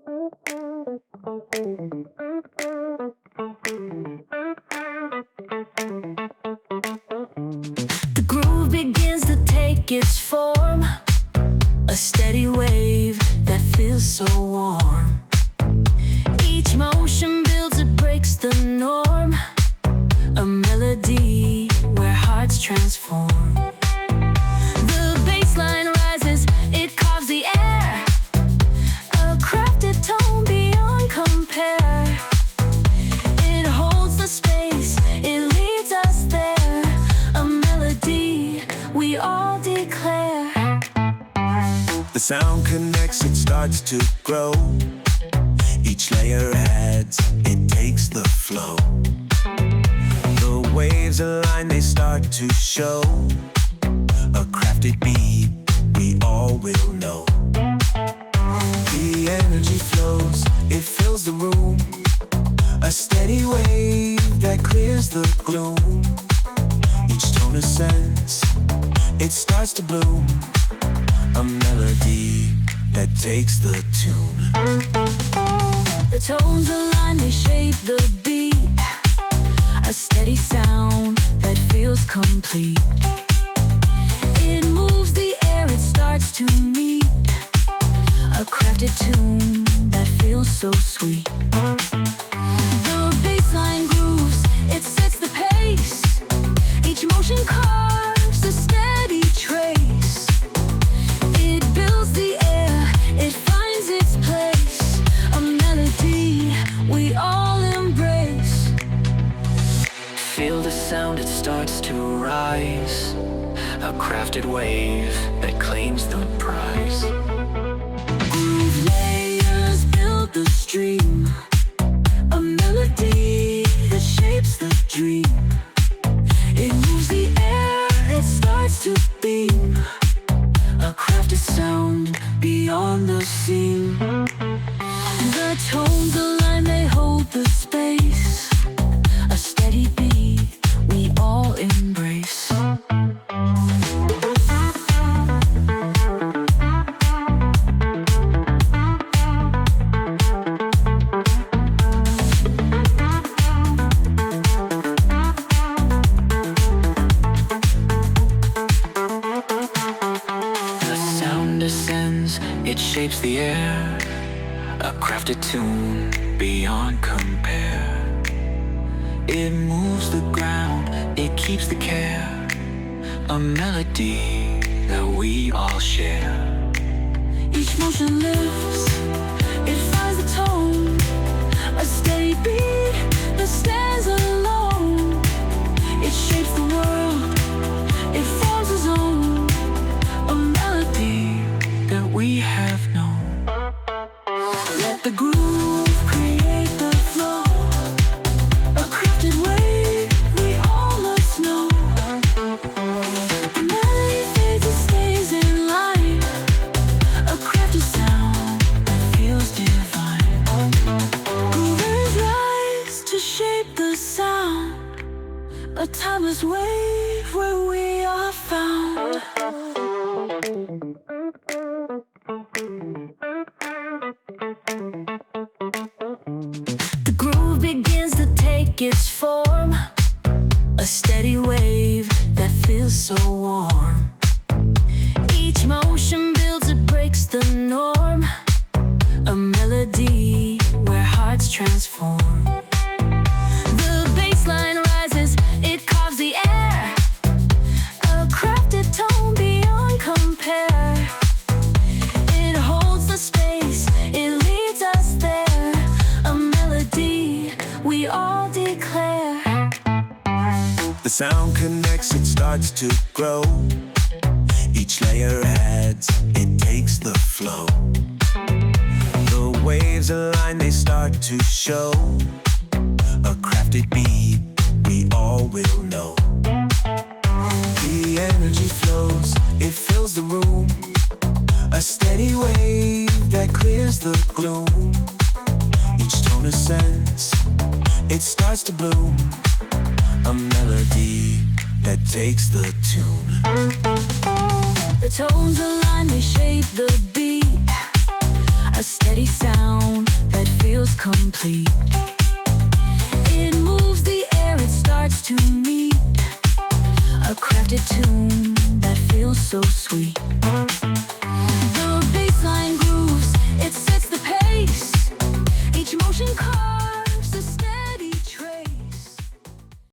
The groove begins to take its form, a steady wave that feels so warm. Each motion builds, it breaks the norm, a melody where hearts transform. The bassline rises, it carves the air, a crafted tone beyond compare. It holds the space, it leads us there, a melody we all declare. The sound connects, it starts to grow. Each layer adds, it takes the flow. The waves align, they start to show, a crafted beat we all will know. The energy flows, it fills the room, a steady wave that clears the gloom. Each tone ascends, it starts to bloom, a melody that takes the tune. The tones align, they shape the beat, a steady sound that feels complete. It moves the air, it starts to meet, a crafted tune that feels so sweet. The bassline grooves, it sets the pace, each motion carves a steady trace. It builds the air, it finds its place, a melody we all embrace. Feel the sound, it starts to rise, a crafted wave that claims the prize. Groove layers build the stream, a melody that shapes the dream. It moves the air, it starts to beam, a crafted sound beyond the seam. The tones align, they hold the space, a steady beat we all embrace. The sound ascends, it shapes the air, a crafted tune beyond compare. It moves the ground, it keeps the care, a melody that we all share. Each motion lifts, it finds the tone, a steady beat that stands alone. It shapes the world, it forms a zone, a melody that we have known. Let the groove create the flow, a crafted wave we all must know. The melody fades, it stays in line, a crafted sound that feels divine. Groovers rise to shape the sound, a timeless wave where we are found. The groove begins to take its form, a steady wave that feels so warm. Each motion builds, it breaks the norm, a melody where hearts transform. The bassline rises, it carves the air, a crafted tone beyond compare. It holds the space, it leads us there, a melody we all declare. The sound connects, it starts to grow. Each layer adds, it takes the flow. The waves align, they start to show, a crafted beat we all will know. The energy flows, it fills the room, a steady wave that clears the gloom. Each tone ascends, it starts to bloom, a melody that takes the tune. The tones align, they shape the beat, a steady sound that feels complete. It moves the air, it starts to meet, a crafted tune that feels so sweet.